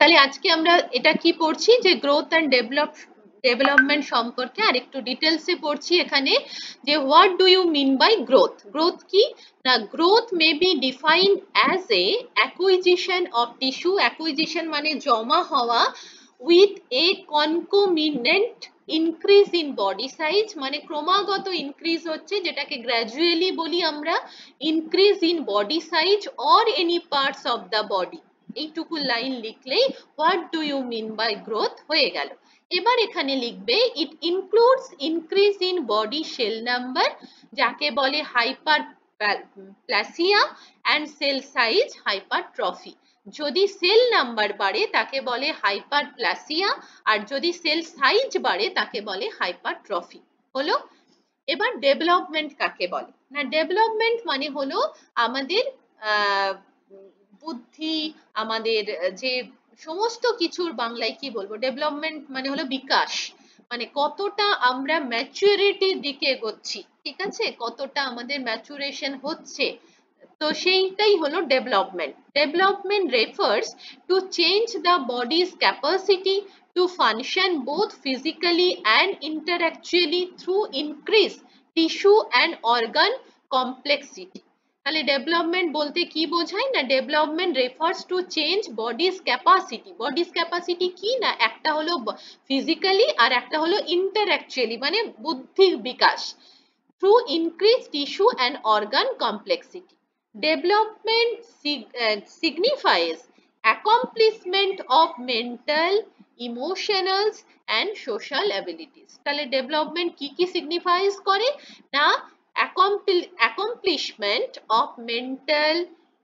তাহলে আজকে আমরা এটা কি পড়ছি যে গ্রোথ অ্যান্ড ডেভেলপমেন্ট সম্পর্কে আর একটু ডিটেলসে পড়ছি এখানে যে what do you mean by growth. Growth কি না, growth may be defined as a acquisition of tissue, acquisition মানে জমা হওয়া, with a concomitant increase in body size, মানে ক্রমাগত ইনক্রিজ হচ্ছে যেটাকে গ্র্যাজুয়ালি বলি আমরা increase in body size or any parts of the body. এইটুকু লাইন লিখলেই what do you mean by growth হয়ে গেল। এবার এখানে লিখবে it includes increase in body sell number, যাকে বলে hyperplasia, and cell size hypertrophy. যদি সেল নাম্বার বাড়ে তাকে বলে হাইপারপ্লাসিয়া, আর যদি সেল সাইজ বাড়ে তাকে বলে হাইপারট্রফি। হলো। এবার ডেভেলপমেন্ট কাকে বলে না, ডেভেলপমেন্ট মানে হলো আমাদের বুদ্ধি, আমাদের যে সমস্ত কিছুর বাংলায় কি বলবো, ডেভেলপমেন্ট মানে হলো বিকাশ, মানে কতটা আমরা ম্যাচুরিটির দিকে এগোচ্ছি, ঠিক আছে, কতটা আমাদের ম্যাচুরেশন হচ্ছে, তো সেইটাই হলো development. Development refers to change the bodies capacity to function both physically and intellectually through increased tissue and organ complexity. তাহলে ডেভেলপমেন্ট বলতে কি বোঝায় না, development refers to change bodies capacity. Bodies capacity কি না, একটা হলো ফিজিক্যালি আর একটা হলো ইন্টারঅ্যাকচুয়ালি মানে বুদ্ধির বিকাশ, through increase tissue and organ complexity. Development signifies accomplishment of mental, emotional and social abilities. তাহলে ডেভেলপমেন্ট কি কি সিগনিফাইজ করে না, accomplishment of mental,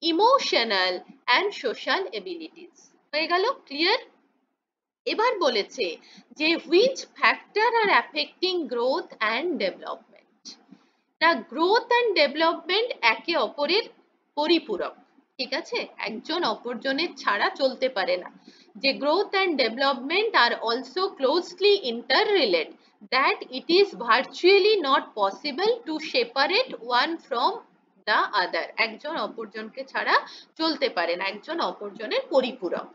emotional and social abilities। হয়ে গেল, ক্লিয়ার? এবার বলেছে যে which factor are affecting growth and development। না, গ্রোথ অ্যান্ড ডেভেলপমেন্ট একে অপরের পরিপূরক, ঠিক আছে, একজন অপরজনের ছাড়া চলতে পারে না। যে growth and development are also closely interrelated, that it is virtually not possible to separate one from the other. একজন অপরজনকে ছাড়া চলতে পারে না, একজন অপরজনের পরিপূরক।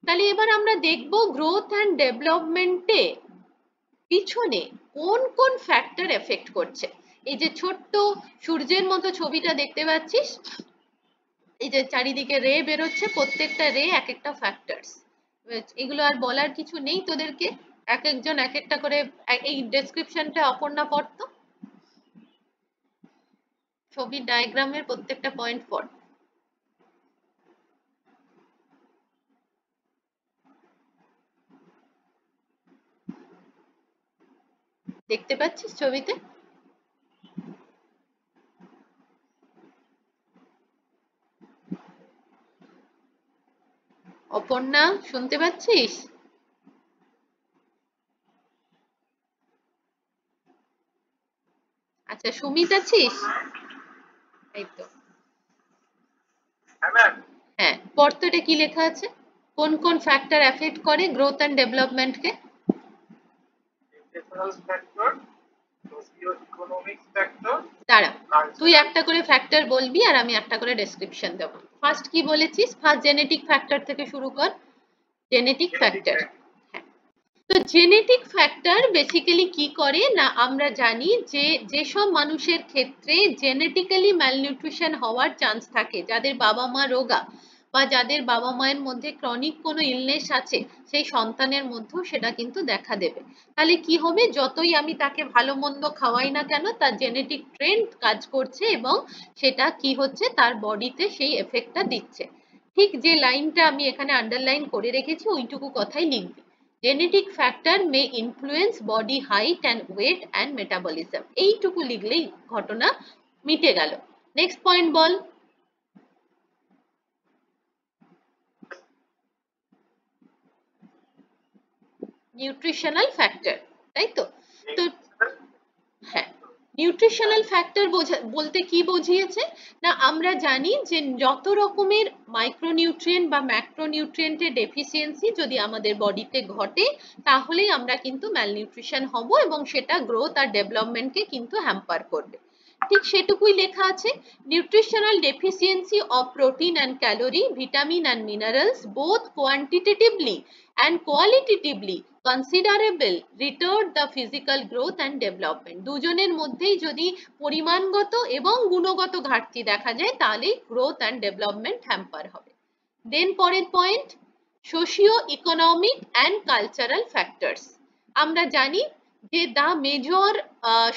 তাহলে এবার আমরা দেখব গ্রোথ অ্যান্ড ডেভেলপমেন্টে পিছনে কোন কোন ফ্যাক্টর এফেক্ট করছে। এই যে ছোট্ট সূর্যের মতো ছবিটা দেখতে পাচ্ছিস, এই যে চারিদিকে রে বেরোচ্ছে, প্রত্যেকটা রে এক একটা ফ্যাক্টরস। এগুলো আর বলার কিছু নেই তোদেরকে, এক একজন এক একটা করে এই ডেসক্রিপশনটা অপর্ণা পড়তো, ছবির ডায়াগ্রামের প্রত্যেকটা পয়েন্ট পড়। দেখতে পাচ্ছিস ছবিতে? অপর্ণা শুনতে পাচ্ছিস? আচ্ছা, সুমিত আছিস? এই তো, হ্যাঁ, পড় তো, এটা কি লেখা আছে, কোন কোন ফ্যাক্টর এফেক্ট করে গ্রোথ অ্যান্ড ডেভেলপমেন্টকে? দাঁড়া, তুই একটা করে ফ্যাক্টর বলবি আর আমি একটা করে ডেসক্রিপশন দেবো। ফার্স্ট কি বলেছিস? ফার্স্ট জেনেটিক ফ্যাক্টর থেকে শুরু কর। জেনেটিক ফ্যাক্টর, হ্যাঁ। তো জেনেটিক ফ্যাক্টর বেসিক্যালি কি করে না, আমরা জানি যে যেসব মানুষের ক্ষেত্রে জেনেটিক্যালি ম্যালনিউট্রিশন হওয়ার চান্স থাকে, যাদের বাবা মা রোগা বা যাদের বাবা মায়ের মধ্যে ক্রনিক কোনো ইলনেস আছে, সেই সন্তানের মধ্যেও সেটা কিন্তু দেখা দেবে। তাহলে কি হবে, যতই আমি তাকে ভালো মন্দ খাওয়াই না কেন, তার জেনেটিক ট্রেন্ড কাজ করছে এবং সেটা কি হচ্ছে, তার বডিতে সেই এফেক্টটা দিচ্ছে। ঠিক যে লাইনটা আমি এখানে আন্ডারলাইন করে রেখেছি ওইটুকু কথাই লিখবি। Genetic factor may influence body height and weight and metabolism। এইটুকু লিখলেই ঘটনা মিটে গেল। নেক্সট পয়েন্ট বল। নিউট্রিশনাল ফ্যাক্টর, তাই তো? তো হ্যাঁ, নিউট্রিশনাল ফ্যাক্টর বলতে কি বুঝিয়েছে না, আমরা জানি যে যত রকমের মাইক্রোনিউট্রিয়েন্ট বা ম্যাক্রোনিউট্রিয়েন্টের ডেফিসিয়েন্সি যদি আমাদের বডিতে ঘটে, তাহলেই আমরা কিন্তু ম্যালনিউট্রিশন হব এবং সেটা গ্রোথ আর ডেভেলপমেন্টকে কিন্তু হ্যাম্পার করবে। ঠিক সেটুকুই লেখা আছে, nutritional deficiency of protein and calorie, vitamin and minerals both quantitatively and qualitatively considerable retard the physical growth and development. দুজনের মধ্যেই যদি পরিমাণগত এবং গুণগত ঘাটতি দেখা যায় তাহলে গ্রোথ অ্যান্ড ডেভেলপমেন্ট হ্যাম্পার হবে। দেন পরের point, socio economic and cultural factors. আমরা জানি যে the major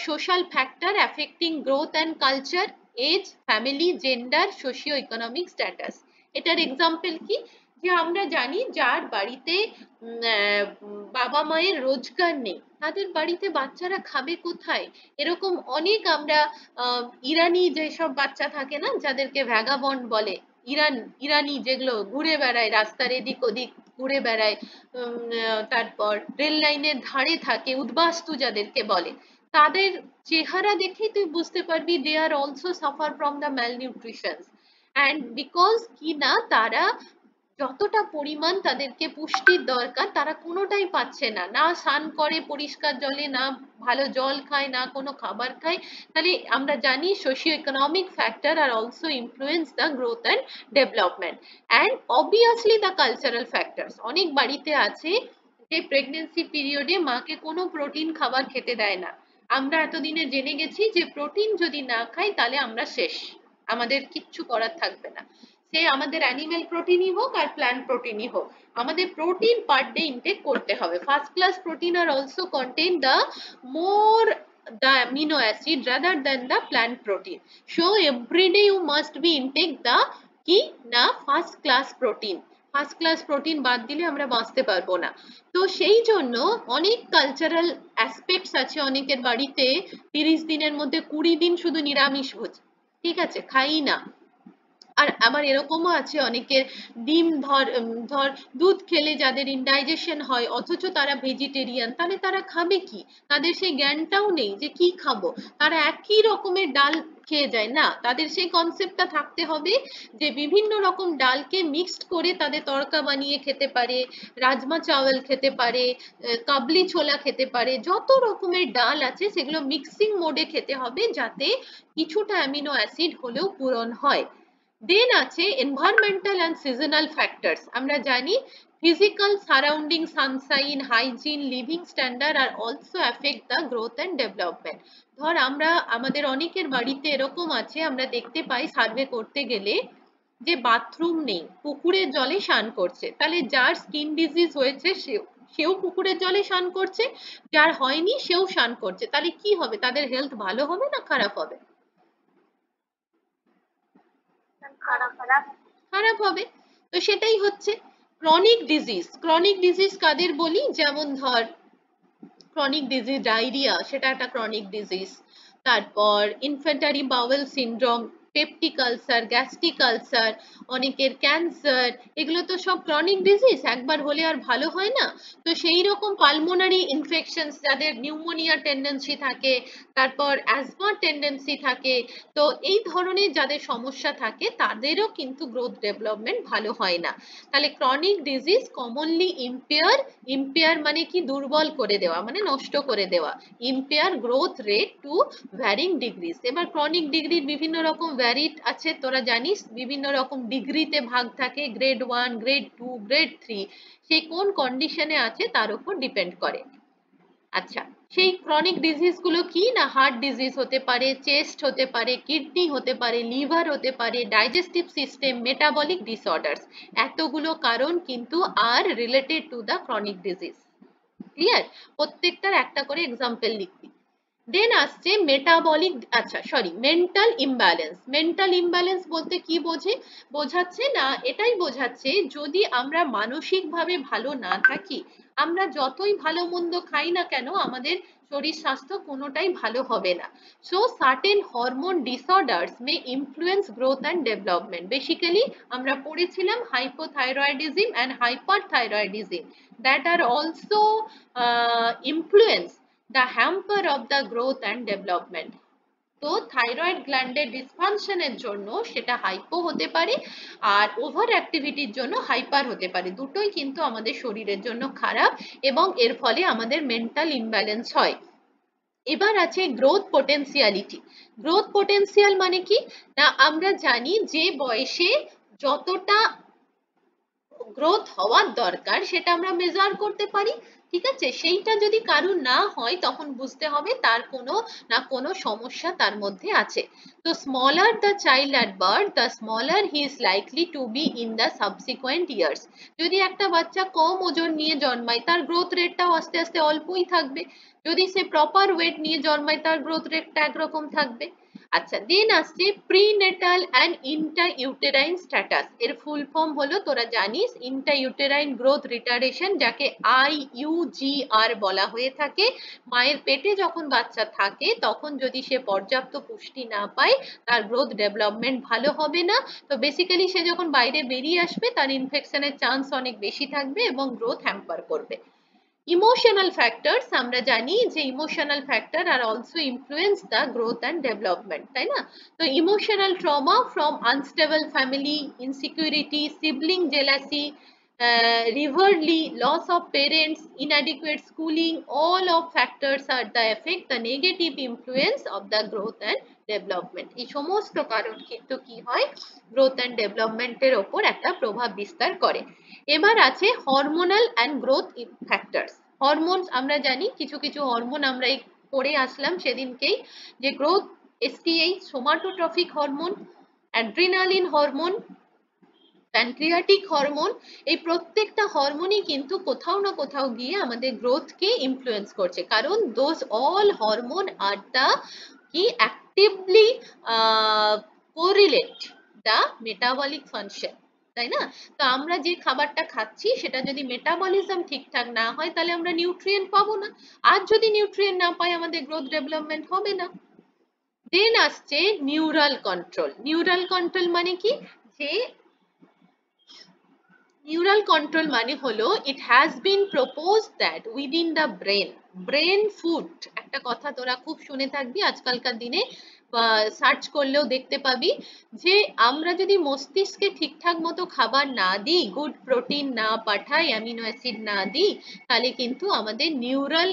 social factor affecting growth and culture, age, family, gender, socio-economic status. এটার এক্সাম্পল কি, যে আমরা জানি যার বাড়িতে বাবা মায়ের রোজগার নেই তাদের বাড়িতে বাচ্চারা খাবে কোথায়, এরকম অনেক আমরা ইরানি যেসব বাচ্চা থাকে না যাদেরকে ভ্যাগাবন্ড বলে, ইরানি যেগুলো ঘুরে বেড়ায় রাস্তার এদিক ওদিক ঘুরে বেড়ায়, তারপর রেল লাইনের ধারে থাকে উদ্বাস্তু যাদেরকে বলে, তাদের চেহারা দেখেই তুই বুঝতে পারবি they are also suffer from the malnutrition. And because কি না তারা যতটা পরিমাণ তাদেরকে পুষ্টির দরকার তারা কোনোটাই পাচ্ছে না, না স্নান করে পরিষ্কার জলে, না ভালো জল খায়, না কোনো খাবার খায়। তাহলে আমরা জানি socio economic factor are also influence the growth and development and obviously the cultural factors. অনেক বাড়িতে আছে যে প্রেগনেন্সি পিরিয়ডে মাকে কোনো প্রোটিন খাবার খেতে দেয় না। আমরা এতদিনে জেনে গেছি যে প্রোটিন যদি না খাই তাহলে আমরা শেষ, আমাদের কিচ্ছু করার থাকবে না, সে আমাদের অ্যানিমেল প্রোটিনই হোক আর প্ল্যান্ট প্রোটিনই হোক, আমাদের প্রোটিন পার ডে ইনটেক করতে হবে। First class protein are also contain the more the amino acid rather than the plant protein. So every day you must be intake the কি না first class protein. First class protein বাদ দিলে আমরা বাঁচতে পারবো না। তো সেই জন্য অনেক কালচারাল অ্যাসপেক্টস আছে, অনেকের বাড়িতে 30 দিনের মধ্যে 20 দিন শুধু নিরামিষ ভোজ, ঠিক আছে, খাই না। আর আবার এরকমও আছে অনেকের ডিম ধর দুধ খেলে যাদের ইনডাইজেশন হয় অথচ তারা ভেজিটেরিয়ান, তাহলে তারা খাবে কি, তাদের সেই জ্ঞানটাও নেই যে কি খাবো, তারা একই রকমের ডাল খেয়ে যায় না, তাদের সেই কনসেপ্টটা থাকতে হবে যে বিভিন্ন রকম ডালকে মিক্সড করে তাদের তড়কা বানিয়ে খেতে পারে, রাজমা চাওয়াল খেতে পারে, কাবলি ছোলা খেতে পারে, যত রকমের ডাল আছে সেগুলো মিক্সিং মোডে খেতে হবে যাতে কিছুটা অ্যামিনো অ্যাসিড হলেও পূরণ হয়। দেন আছে এনভায়রনমেন্টাল অ্যান্ড সিজনাল ফ্যাক্টরস। আমরা জানি physical surrounding, Sunshine, hygiene, living standard are also affect the growth and development. ধর আমরা আমাদের অনেকের বাড়িতে এরকম আছে, আমরা দেখতে পাই সার্ভে করতে গেলে যে বাথরুম নেই, পুকুরের জলে স্নান করছে, তাহলে যার স্কিন ডিজিজ হয়েছে সেও পুকুরের জলে স্নান করছে, যার হয়নি সেও স্নান করছে, তাহলে কি হবে, তাদের হেলথ ভালো হবে না খারাপ হবে? খারাপ হবে। তো সেটাই হচ্ছে ক্রনিক ডিজিজ। ক্রনিক ডিজিজ কাদের বলি, যেমন ধর ক্রনিক ডিজিজ ডায়রিয়া, সেটা একটা ক্রনিক ডিজিজ। তারপর infantry bowel syndrome, peptic ulcer, gastric ulcer, অনেকের ক্যান্সার, এগুলো তো সব ক্রনিক ডিজিজ, একবার হলে আর ভালো হয় না। তো সেই রকম পালমোনারি ইনফেকশনস, যাদের নিউমোনিয়া টেন্ডেন্সি থাকে, তারপর অ্যাজমা টেন্ডেন্সি থাকে, তো এই ধরনের যাদের সমস্যা থাকে তাদেরও কিন্তু গ্রোথ ডেভেলপমেন্ট ভালো হয় না। তাহলে ক্রনিক ডিজিজ কমনলি ইম্পেয়ার মানে কি, দুর্বল করে দেওয়া মানে নষ্ট করে দেওয়া, impair growth rate to varying degrees. এবার ক্রনিক ডিগ্রির বিভিন্ন রকম ভ্যারিড আছে, তোরা জানিস বিভিন্ন রকম ডিগ্রিতে ভাগ থাকে, গ্রেড 1, গ্রেড 2, গ্রেড 3, সেই কোন কন্ডিশনে আছে তার উপর ডিপেন্ড করে। আচ্ছা, সেই ক্রনিক ডিজিজ গুলো কি না, হার্ট ডিজিজ হতে পারে, চেস্ট হতে পারে, কিডনি হতে পারে, লিভার হতে পারে, ডাইজেস্টিভ সিস্টেম, মেটাবলিক ডিসঅর্ডারস, এতগুলো কারণ কিন্তু are related to the chronic disease. Clear? প্রত্যেকটার একটা করে এক্সাম্পল লিখবি। দেন আসছে মেটাবলিক, আচ্ছা sorry, mental imbalance. Mental imbalance বলতে কি বোঝাচ্ছে না, এটাই বোঝাচ্ছে যদি আমরা মানসিকভাবে ভালো না থাকি, আমরা যতই ভালো মন্দ খাই না কেন আমাদের শরীর স্বাস্থ্য কোনোটাই ভালো হবে না। So certain hormone disorders May influence growth and development. Basically আমরা পড়েছিলাম hypothyroidism and hyperthyroidism that are also influence the hamper of the growth and development. তো থাইরয়েড গ্ল্যান্ডের ডিসফাংশনের জন্য সেটা হাইপো হতে পারে আর ওভার অ্যাক্টিভিটির জন্য হাইপার হতে পারে, দুটোই কিন্তু আমাদের শরীরের জন্য খারাপ এবং এর ফলে আমাদের মেন্টাল ইমব্যালেন্স হয়। এবার আছে গ্রোথ পোটেনশিয়ালিটি। গ্রোথ পোটেনশিয়াল মানে কি না, আমরা জানি যে বয়সে যতটা গ্রোথ হওয়ার দরকার সেটা আমরা মেজার করতে পারি, ঠিক আছে? সেইটা যদি কারুর না হয় তখন বুঝতে হবে তার কোনো না কোনো সমস্যা তার মধ্যে আছে। তো smaller the child at birth, the smaller he is likely to be in the subsequent years. যদি একটা বাচ্চা কম ওজন নিয়ে জন্মায় তার গ্রোথ রেটটাও আস্তে আস্তে অল্পই থাকবে, যদি সে প্রপার ওয়েট নিয়ে জন্মায় তার গ্রোথ রেটটা একরকম থাকবে। আচ্ছা, দেন আসছে প্রিনেটাল অ্যান্ড ইন্টাইউটেরাইন স্ট্যাটাস। এর ফুল ফর্ম হলো, তোরা জানিস, ইন্টাইউটেরাইন গ্রোথ রিটার্ডেশন, যাকে IUGR বলা হয়ে থাকে। মায়ের পেটে যখন বাচ্চা থাকে তখন যদি সে পর্যাপ্ত পুষ্টি না পায় তার গ্রোথ ডেভেলপমেন্ট ভালো হবে না। তো বেসিক্যালি সে যখন বাইরে বেরিয়ে আসবে তার ইনফেকশনের চান্স অনেক বেশি থাকবে এবং গ্রোথ হ্যাম্পার করবে। ইমোশনাল ফ্যাক্টরস, আমরা জানি যে emotional factor are also influence the growth and development, তাই না? তো emotional trauma from unstable family, insecurity, sibling jealousy, rivalry, loss of parents, inadequate schooling, all of factors are the affect the negative influence of the growth and development. এই সমস্ত কারণ কিন্তু কি হয়, growth and ডেভেলপমেন্টের ওপর একটা প্রভাব বিস্তার করে। এবার আছে hormonal and growth factors. Hormones, আমরা জানি কিছু কিছু হরমোন আমরা এই পড়ে আসলাম সেদিনকেই, যে growth STH, somatotrophic hormone, adrenaline hormone, pancreatic hormone. এই প্রত্যেকটা হরমোনই কিন্তু কোথাও না কোথাও গিয়ে আমাদের গ্রোথকে ইনফ্লুয়েন্স করছে, কারণ those all hormone are the key actively correlate the metabolic function, তাই না? তো আমরা যে খাবারটা খাচ্ছি সেটা যদি মেটাবলিজম ঠিকঠাক না হয় তাহলে আমরা নিউট্রিয়েন্ট পাবো না, আর যদি নিউট্রিয়েন্ট না পাই আমাদের গ্রোথ ডেভেলপমেন্ট হবে না। দেন আসছে নিউরাল কন্ট্রোল। নিউরাল কন্ট্রোল মানে কি, যে নিউরাল কন্ট্রোল মানে হলো ইট has bin proposed that within the brain, brain food, একটা কথা তোরা খুব শুনে থাকবি আজকালকার দিনে, সার্চ করলেও দেখতে পাবি, যে আমরা যদি মস্তিষ্কে ঠিকঠাক মতো খাবার না দিই, গুড প্রোটিন না পাঠাই, অ্যামিনো অ্যাসিড না দিই, তাহলে কিন্তু আমাদের নিউরাল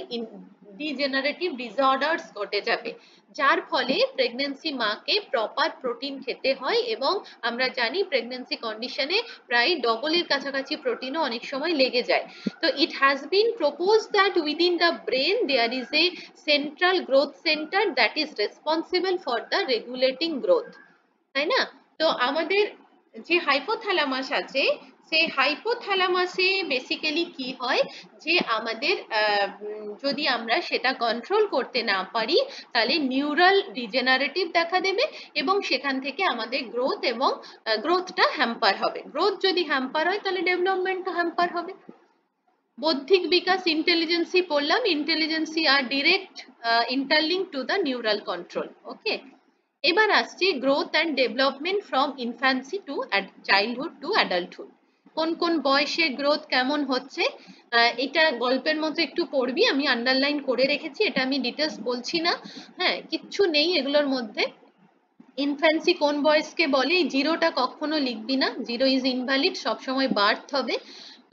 ডিজেনারেটিভ ডিসঅর্ডার্স ঘটে যাবে, যার ফলে প্রেগন্যান্সি মাকে প্রপার প্রোটিন খেতে হয়। এবং আমরা জানি প্রেগন্যান্সি কন্ডিশনে প্রায় ডবলের কাছাকাছি প্রোটিনও অনেক সময় লেগে যায়। তো it has been propose that within the brain there is a central growth center that is responsible for the regulating growth, তাই না? তো আমাদের যে হাইপোথ্যালামাস আছে, সেই হাইপোথ্যালামাসে বেসিক্যালি কি হয়, যে আমাদের যদি আমরা সেটা কন্ট্রোল করতে না পারি তাহলে নিউরাল ডিজেনারেটিভ দেখা দেবে এবং সেখান থেকে আমাদের গ্রোথ এবং গ্রোথটা হ্যাম্পার হবে। গ্রোথ যদি হ্যাম্পার হয় তাহলে ডেভেলপমেন্টও হ্যাম্পার হবে। বৌদ্ধিক বিকাশ, ইন্টেলিজেন্সি পড়লাম, intelligence are direct interlink to the neural control. Okay, এবার আসছে growth and development from infancy to childhood to adulthood. কোন কোন বয়সে গ্রোথ কেমন হচ্ছে, এটা গল্পের মতো একটু পড়বি, আমি আন্ডারলাইন করে রেখেছি, এটা আমি ডিটেলস বলছি না, হ্যাঁ, কিচ্ছু নেই এগুলোর মধ্যে। ইনফ্যান্সি কোন বয়সকে বলে, এই জিরোটা কখনো লিখবি না, জিরো ইজ ইনভ্যালিড, সবসময় বার্থ হবে।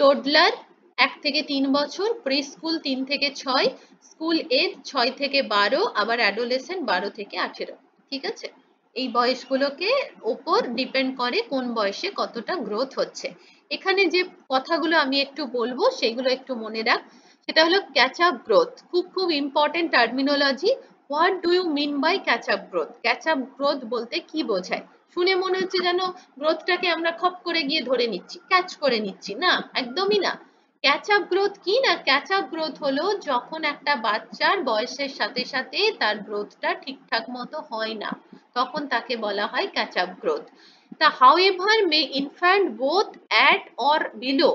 টোডলার 1 থেকে 3 বছর, প্রি স্কুল 3 থেকে 6, স্কুল এজ 6 থেকে 12, আবার অ্যাডোলেসেন্ট 12 থেকে 18, ঠিক আছে? এই বয়সগুলোকে ওপর ডিপেন্ড করে কোন বয়সে কতটা গ্রোথ হচ্ছে। এখানে যে কথাগুলো আমি একটু বলবো সেগুলো একটু মনে রাখ। সেটা হলো ক্যাচ আপ গ্রোথ, খুব খুব important terminology. What do you mean by catch up growth? Catch up growth বলতে কি বোঝায়? শুনে মনে হচ্ছে যেন গ্রোথটাকে আমরা খপ করে গিয়ে ধরে নিচ্ছি, ক্যাচ করে নিচ্ছি, না, একদমই না। ক্যাচ আপ গ্রোথ কি না, ক্যাচ আপ গ্রোথ হলো যখন একটা বাচ্চার বয়সের সাথে সাথে তার গ্রোথটা ঠিকঠাক মতো হয় না, তখন তাকে বলা হয় ক্যাচ আপ গ্রোথ। তা however may infant both at or below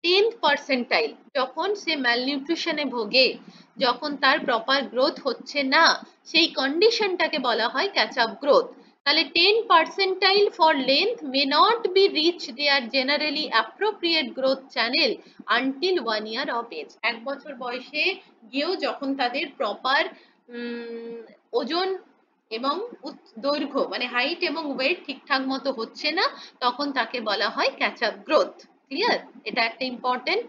10th percentile, যখন সে ম্যালনিউট্রিশনে ভোগে, যখন তার প্রপার গ্রোথ হচ্ছে না, সেই কন্ডিশনটাকে বলা হয় ক্যাচ আপ গ্রোথ। তাহলে 10 percentile for length may not be reached their generally appropriate growth channel until 1 year of age। 1 বছর বয়সে গিয়েও যখন তাদের প্রপার ওজন এবং দৈর্ঘ্য মানে হাইট এবং ওয়েট ঠিকঠাক মতো হচ্ছে না, তখন তাকে বলা হয় ক্যাচ আপ গ্রোথ। ক্লিয়ার? এটা একটা ইম্পর্টেন্ট।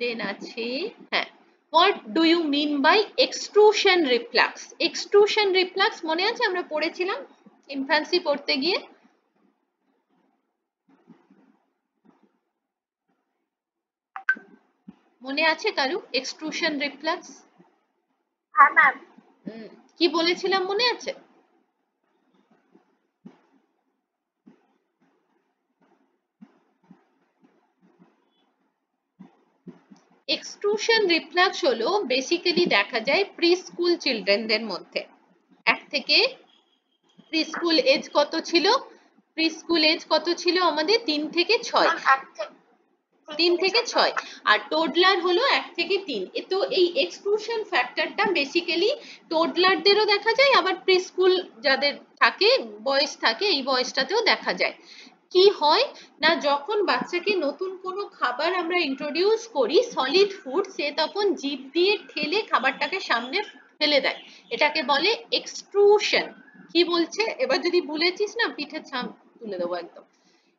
দেন আছে, হ্যাঁ, What do you mean by extrusion reflux? Extrusion reflux মনে আছে আমরা পড়েছিলাম ইনফ্যান্সি পড়তে গিয়ে? মনে আছে কারু এক্সট্রুশন রিফ্লাক্স? হ্যাঁ ম্যাম। কি বলেছিলাম মনে আছে? এক্সট্রুশন রিফ্লাক্স হলো বেসিক্যালি দেখা যায় প্রি স্কুল চিলড্রেনদের মধ্যে। এক থেকে প্রি স্কুল এজ কত ছিল? প্রি স্কুল এজ কত ছিল আমাদের? 3 থেকে 6। 3 থেকে 6 আর টোডলার হলো 1 থেকে 3। তো এই এক্সক্লুশন ফ্যাক্টরটা বেসিক্যালি টোডলারদেরও দেখা যায়, আবার প্রি স্কুল যাদের থাকে বয়স থাকে এই বয়সটাতেও দেখা যায়। কি হয় না, যখন বাচ্চাকে নতুন কোনো খাবার আমরা ইন্ট্রোডিউস করি সলিড ফুড, সে তখন জিভ দিয়ে ঠেলে খাবারটাকে সামনে ফেলে দেয়, এটাকে বলে এক্সট্রুশন। কি বলছে এবার যদি ভুলেছিস না পিঠে ছাম তুলে দেবো একদম।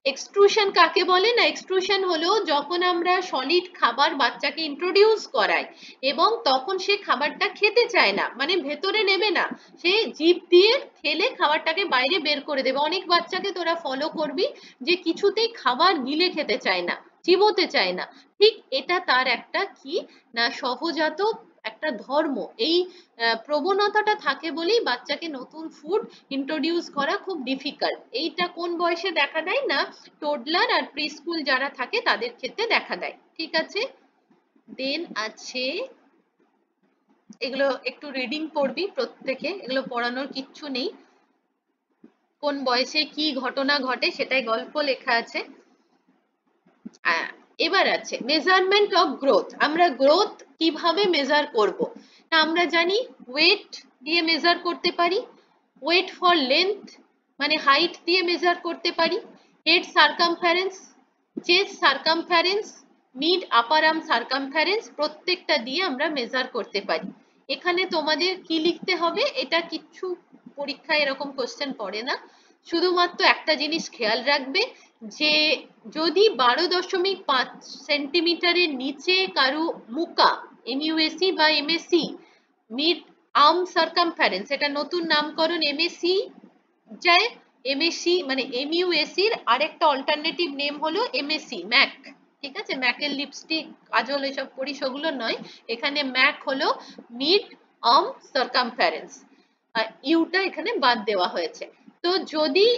এক্সট্রুশন কাকে বলে না, এক্সট্রুশন হলো যখন আমরা সলিড খাবার বাচ্চাকে ইন্ট্রোডিউস করাই এবং তখন সে খাবারটা খেতে চায় না, মানে ভেতরে নেবে না, সে জিভ দিয়ে ঠেলে খাবারটাকে বাইরে বের করে দেবে। অনেক বাচ্চাকে তোরা ফলো করবি যে কিছুতেই খাবার গিলে খেতে চায় না, চিবোতে চায় না। ঠিক এটা তার একটা কি না সহজাত একটা ধর্ম। এই প্রবণতাটা থাকে বলেই বাচ্চাকে নতুন ফুড ইন্ট্রোডিউস করা খুব ডিফিকাল্ট। এইটা কোন বয়সে দেখা দেয় না, টোডলার আর প্রি স্কুল যারা থাকে তাদের ক্ষেত্রে দেখা দেয়। ঠিক আছে, দেন আছে এগুলো একটু রিডিং পড়বি প্রত্যেকে, এগুলো পড়ানোর কিচ্ছু নেই, কোন বয়সে কি ঘটনা ঘটে সেটাই গল্প লেখা আছে। এবার আছে মেজারমেন্ট অফ গ্রোথ। আমরা গ্রোথ কিভাবে মেজার করব না, আমরা জানি ওয়েট দিয়ে মেজার করতে পারি, ওয়েট ফর লেন্থ মানে হাইট দিয়ে মেজার করতে পারি, head circumference, chest circumference, mid upper arm circumference, প্রত্যেকটা দিয়ে আমরা মেজার করতে পারি। এখানে তোমাদের কি লিখতে হবে, এটা কিচ্ছু পরীক্ষায় এরকম কোশ্চেন পড়ে না, শুধুমাত্র একটা জিনিস খেয়াল রাখবে যে যদি 12.5 সেন্টিমিটারের নিচে কারু মুকা এমইউএসি বা এমএসি মিড আর্ম সার্কামফারেন্স, এটা নতুন নামকরণ এমএসি যায়, এমএসি মানে এমইউএসির আরেকটা অল্টারনেটিভ নেম হলো এমএসি ম্যাক। ঠিক আছে, ম্যাকের লিপস্টিক কাজল এসব করি সেগুলো নয়, এখানে ম্যাক হলো মিড আর্ম সার্কামফারেন্স, আর ইউটা এখানে বাদ দেওয়া হয়েছে। তো যদি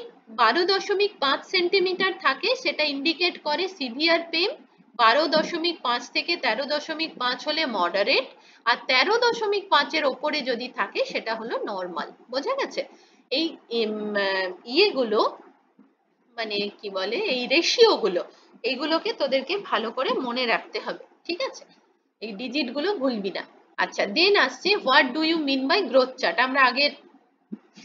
12.5 সেন্টিমিটার থাকে সেটা ইন্ডিকেট করে সিভিয়ার পেন, 12.5 থেকে 13.5 হলে মডারেট, আর 13.5-এর ওপরে যদি থাকে সেটা হলো নর্মাল। বোঝা গেছে? এই ইয়েগুলো মানে কি বলে এই রেশিও গুলো, এইগুলোকে তোদেরকে ভালো করে মনে রাখতে হবে। ঠিক আছে, এই ডিজিট গুলো ভুলবি না। আচ্ছা, দেন আসছে what do you mean by growth chart, আমরা আগের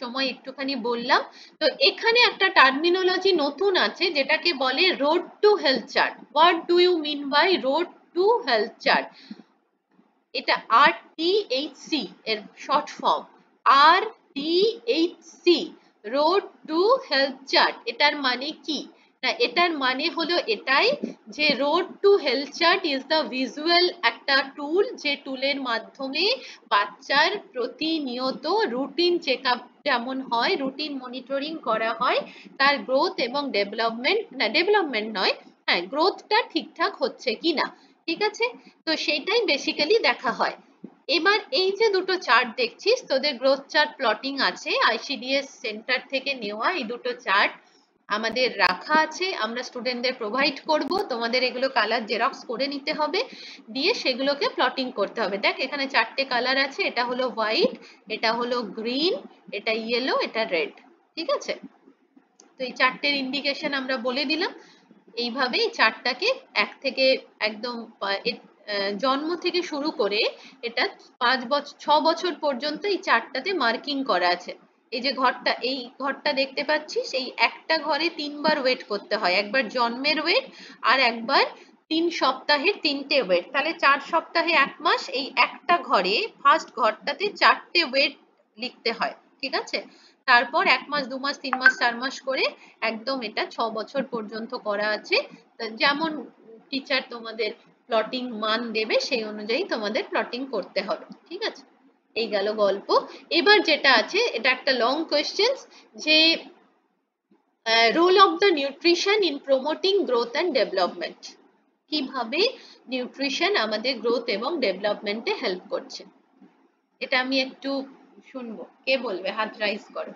সময় একটুখানি বললাম। তো এখানে একটা টার্মিনোলজি নতুন আছে যেটাকে বলে road to health chart. What do you mean by road to health chart? এটা RTHC এর short form, RTHC, road to health chart. এটার মানে কি না, এটার মানে হলো এটাই যে road to health chart is the visual একটা টুল, যে টুলের মাধ্যমে বাচ্চার প্রতিনিয়ত রুটিন চেকআপ যেমন হয়, রুটিন মনিটরিং করা হয়, তার গ্রোথ এবং ডেভেলপমেন্ট, না ডেভেলপমেন্ট নয়, হ্যাঁ গ্রোথটা ঠিকঠাক হচ্ছে কিনা। ঠিক আছে, তো সেইটাই বেসিক্যালি দেখা হয়। এবার এই যে দুটো চার্ট দেখছিস, তোদের গ্রোথ চার্ট প্লটিং আছে, আইসিডিএস সেন্টার থেকে নেওয়া এই দুটো চার্ট আমাদের রাখা আছে, আমরা স্টুডেন্টদের প্রোভাইড করব, তোমাদের এগুলো কালার জেরক্স করে নিতে হবে, দিয়ে সেগুলোকে প্লটিং করতে হবে। দেখ এখানে 4টে কালার আছে, এটা হলো হোয়াইট, এটা হলো গ্রিন, এটা ইয়েলো, এটা রেড। ঠিক আছে, তো এই 4টের ইন্ডিকেশন আমরা বলে দিলাম। এইভাবে এই চার্টটাকে এক থেকে একদম জন্ম থেকে শুরু করে এটা 5 বছর 6 বছর পর্যন্ত এই চার্টটাতে মার্কিং করা আছে। এই যে ঘরটা, এই ঘরটা দেখতে পাচ্ছিস, এই একটা ঘরে 3বার ওয়েট করতে হয়, একবার জন্মের ওয়েট আর একবার 3 সপ্তাহের 3টে ওয়েট, তাহলে 4 সপ্তাহে 1 মাস এই একটা ঘরে ফার্স্ট ঘরটাতে 4টে ওয়েট লিখতে হয়। ঠিক আছে, তারপর 1 মাস 2 মাস 3 মাস 4 মাস করে একদম এটা 6 বছর পর্যন্ত করা আছে। যেমন টিচার তোমাদের প্লটিং মান দেবে, সেই অনুযায়ী তোমাদের প্লটিং করতে হবে। ঠিক আছে, এই গেল গল্প। এবার যেটা আছে, এটা একটা লং কোয়েশ্চেন, যে role of the nutrition in promoting growth and development. কিভাবে নিউট্রিশন আমাদের গ্রোথ এবং ডেভেলপমেন্টে হেল্প করছে, এটা আমি একটু শুনবো। কে বলবে? হাত রাইজ করো।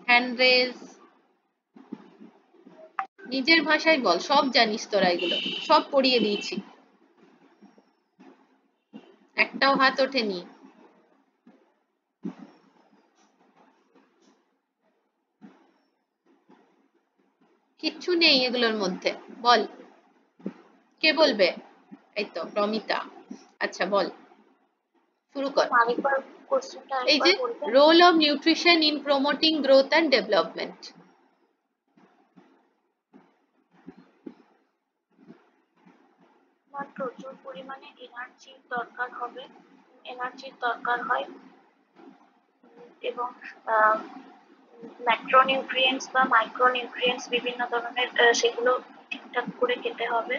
Hand raise. নিজের ভাষায় বল, সব জানিস তোরা, এগুলো সব পড়িয়ে দিয়েছি। একটাও হাত ওঠেনি। কিচ্ছু নেই এগুলোর মধ্যে, বল। কে বলবে? এই তো প্রমিতা। আচ্ছা বল, শুরু কর। এই যে role of nutrition in promoting growth and development. প্রচুর পরিমাণে এনার্জির দরকার হয় এবং ম্যাক্রোনিউট্রিয়েন্টস বা মাইক্রোনিউট্রিয়েন্টস বিভিন্ন ধরনের সেগুলো ঠিকঠাক করে খেতে হবে।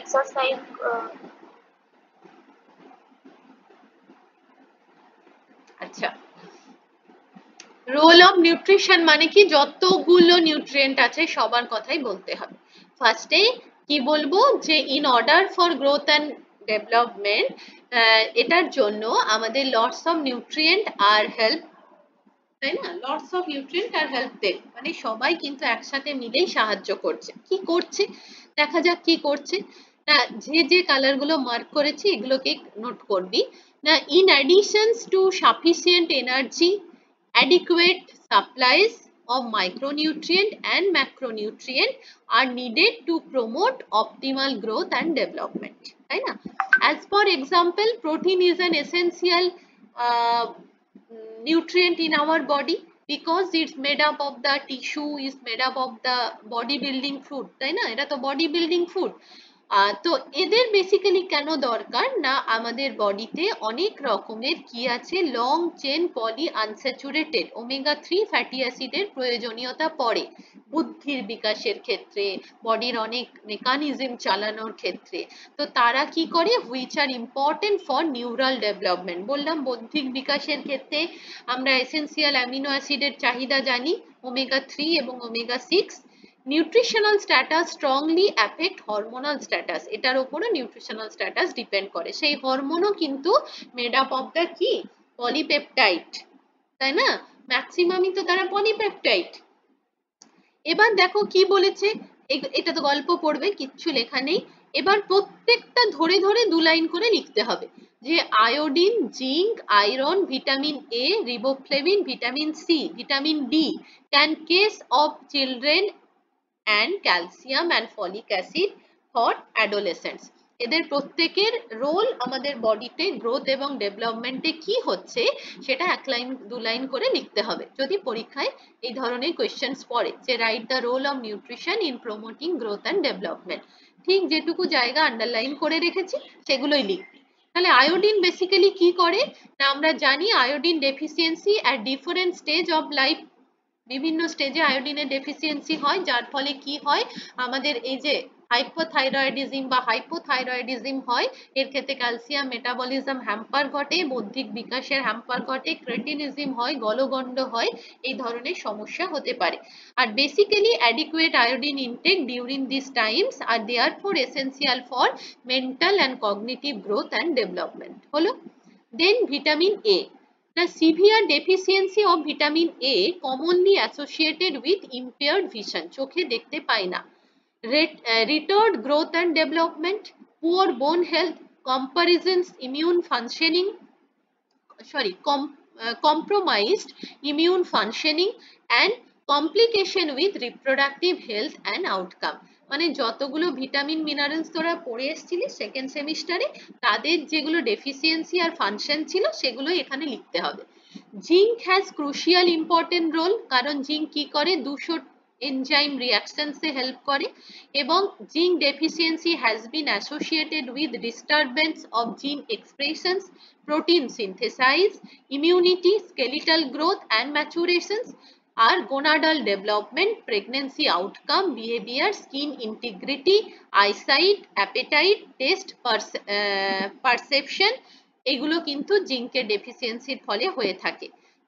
এক্সারসাইজ, আচ্ছা, রোল অফ নিউট্রিশন মানে কি, যতগুলো নিউট্রিয়েন্ট আছে সবার কথাই বলতে হবে। ফার্স্টে কি বলবো, যে in order for growth and development, এটার জন্য আমাদের লটস অফ নিউট্রিয়েন্ট আর হেল্প, তাই না? লটস অফ নিউট্রিয়েন্ট আর হেল্প দেয়, মানে সবাই কিন্তু একসাথে মিলেই সাহায্য করছে। কি করছে দেখা যাক কি করছে না, যে যে কালার গুলো মার্ক করেছি এগুলোকে নোট করবি না। In addition to sufficient energy, adequate supplies of micronutrient and macronutrient are needed to promote optimal growth and development, তাই না? As for example, protein is an essential uh, nutrient in our body because it's made up of the tissue, is made up of the body building food, তাই না? এটা তো body building food। তো এদের basically কেন দরকার না, আমাদের বডিতে অনেক রকমের কি আছে, long chain poly unsaturated omega 3 fatty অ্যাসিডের প্রয়োজনীয়তা পড়ে বুদ্ধির বিকাশের ক্ষেত্রে, বডির অনেক মেকানিজম চালানোর ক্ষেত্রে। তো তারা কি করে, which are important for neural development. বললাম বৌদ্ধিক বিকাশের ক্ষেত্রে আমরা এসেন্সিয়াল অ্যামিনো অ্যাসিডের চাহিদা জানি, ওমেগা 3 এবং omega 6। Nutritional status strongly affect hormonal status, এটার উপরে নিউট্রিশনাল স্ট্যাটাস ডিপেন্ড করে। সেই হরমোনও কিন্তু মেড আপ অফ দ্য কি, পলিপেপটাইড, তাই না? ম্যাক্সিমামই তো তারা পলিপেপটাইড। এবার দেখো কি বলেছে, এটা তো গল্প পড়বে, কিচ্ছু লেখা নেই। এবার প্রত্যেকটা ধরে ধরে 2 লাইন করে লিখতে হবে, যে iodine, zinc, iron, vitamin A, riboflavin, vitamin C, vitamin D can case of children and calcium and folic acid for adolescents। এদের প্রত্যেকের রোল আমাদের বডিতে গ্রোথ এবং ডেভেলপমেন্টে কি হচ্ছে সেটা 1 লাইন 2 লাইন করে লিখতে হবে, যদি পরীক্ষায় এই ধরনের কোয়েশ্চেন্স পড়ে, যে write the role of nutrition in promoting growth and development. ঠিক যেটুকু জায়গা আন্ডারলাইন করে রেখেছি সেগুলোই লিখবি। তাহলে আয়োডিন বেসিক্যালি কি করে না, আমরা জানি iodine deficiency at different stage of life, বিভিন্ন স্টেজে আয়োডিনের ডেফিসিয়েন্সি হয়, যার ফলে কি হয়, আমাদের এই যে হাইপোথাইরয়েডিজম বা হাইপোথাইরয়েডিজম হয়, এর ক্ষেত্রে ক্যালসিয়াম মেটাবলিজম হ্যাম্পার ঘটে, বৌদ্ধিক বিকাশের হ্যাম্পার ঘটে, ক্রেটিনিজম হয়, গলগণ্ড হয়, এই ধরনের সমস্যা হতে পারে। আর basically adequate iodine intake during this times are therefore essential for mental and cognitive growth and development. হলো। Then vitamin A, the severe deficiency of vitamin A commonly associated with impaired vision, চোখে দেখতে পাই না, retarded growth and development, poor bone health, compromised immune functioning and complication with reproductive health and outcome। মানে যতগুলো vitamin minerals তোরা পড়ে এসেছিলি second সেমিস্টারে, তাদের যেগুলো ডেফিসিয়েন্সি আর ফাংশন ছিল সেগুলো এখানে লিখতে হবে। Zinc has crucial important role, কারণ জিঙ্ক কি করে, এনজাইম রিঅ্যাকশনসে হেল্প করে এবং zinc deficiency has been associated with disturbance of gene expressions, protein synthesis, immunity, skeletal growth and maturations, are gonadal development, pregnancy outcome, behavior, skin integrity, eyesight, appetite, taste, perception, এগুলো কিন্তু জিঙ্কের ডেফিসিয়েন্সির ফলে হয়ে থাকে।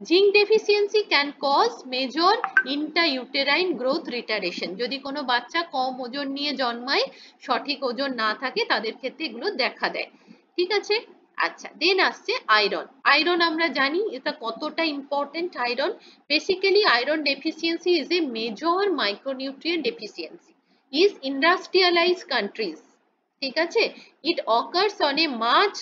Zinc deficiency can cause major intrauterine growth retardation, যদি কোনো বাচ্চা কম ওজন নিয়ে জন্মায়, সঠিক ওজন না থাকে, তাদের ক্ষেত্রে এগুলো দেখা দেয়। ঠিক আছে, আচ্ছা দেন আসছে আয়রন। আয়রন আমরা জানি এটা কতটা important. Iron basically iron deficiency is a major micronutrient deficiency is industrialized countries. ঠিক আছে, it occurs on a much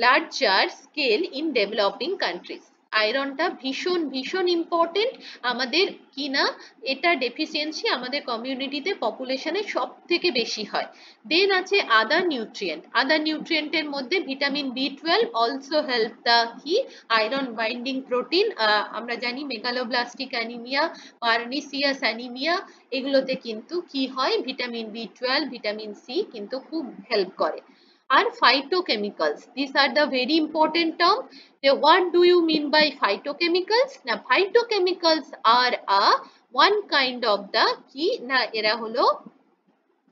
larger scale in developing countries. আয়রনটা ভীষণ ভীষণ ইম্পর্টেন্ট আমাদের, কি না এটা ডেফিসিয়েন্সি আমাদের কমিউনিটিতে পপুলেশনে সব থেকে বেশি হয়। দেন আছে আদার নিউট্রিয়েন্ট। আদার নিউট্রিয়েন্টের মধ্যে vitamin B12 also help the কি আয়রন বাইন্ডিং প্রোটিন। আমরা জানি মেগালোব্লাস্টিক অ্যানিমিয়া, পার্নিসিয়াস অ্যানিমিয়া, এগুলোতে কিন্তু কি হয় ভিটামিন B12, ভিটামিন সি কিন্তু খুব হেল্প করে। আর phytochemicals, these are the very important term. What do you mean by phytochemicals? Now phytochemicals are a one kind of the কি না এরা হলো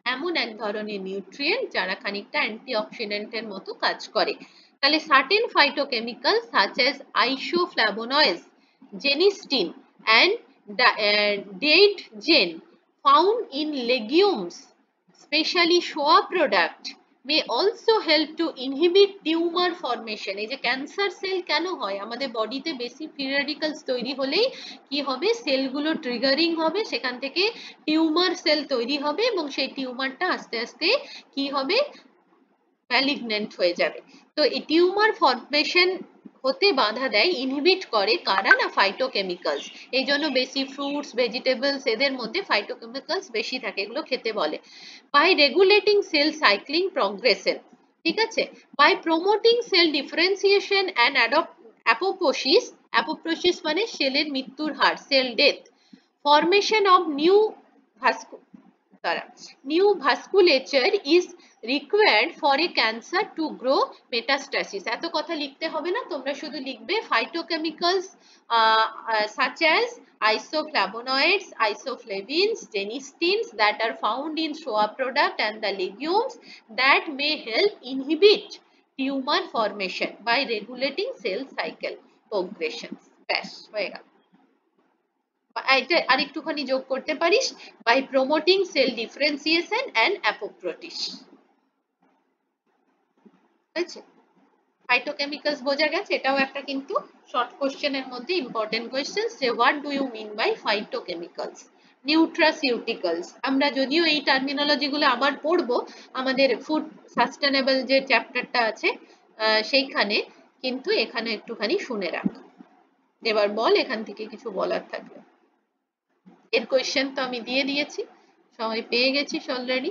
এমন এক ধরনের নিউট্রিয়েন্ট যারা খানিকটা অ্যান্টিঅক্সিডেন্টের মতো কাজ করে। তাহলে certain phytochemicals such as isoflavonoids, genistein and daidzein found in legumes, especially soy product, may also help to inhibit tumor formation. এই যে ক্যান্সার সেল কেন হয় আমাদের বডিতে, বেশি ফ্রি রেডিক্যালস তৈরি হলেই কি হবে, সেলগুলো ট্রিগারিং হবে, সেখান থেকে টিউমার সেল তৈরি হবে এবং সেই টিউমারটা আস্তে আস্তে কি হবে, ম্যালিগন্যান্ট হয়ে যাবে। তো এই টিউমার ফরমেশন হতে বাধা দেয়, ইনহিবিট করে কারা না ফাইটোকেমিক্যালস। এই জন্য বেশি ফ্রুটস ভেজিটেবলস এদের মধ্যে ফাইটোকেমিক্যালস বেশি থাকে, এগুলো খেতে বলে। By regulating cell cycling progression, ঠিক আছে, by promoting cell differentiation and apoptosis, apoptosis মানে সেলের মৃত্যুর হার, cell death, formation of new vasculature is required for a cancer to grow metastasis. এত কথা লিখতে হবে না, তোমরা শুধু লিখবে phytochemicals such as isoflavonoids, isoflavins, genisteins that are found in soy product and the legumes that may help inhibit tumor formation by regulating cell cycle progression. ব্যাস হয়ে গেল। আরেকটুখানি যোগ করতে পারিস, by promoting cell differentiation and apoptosis. আচ্ছা, phytochemicals বোঝা গেছে, এটাও একটা কিন্তু শর্ট কোশ্চেনের মধ্যে ইম্পর্টেন্ট কোশ্চেন, যে what do you mean by phytochemicals. Nutraceuticals, আমরা যদিও এই টার্মিনোলজি গুলো আবার পড়বো আমাদের ফুড সাস্টেনেবল যে চ্যাপ্টারটা আছে সেইখানে, কিন্তু এখানে একটুখানি শুনে রাখ। এবার বল এখান থেকে কিছু বলার থাকলে। এর কোয়েশ্চেন তো আমি দিয়ে দিয়েছি, সবাই পেয়ে গেছিস অলরেডি।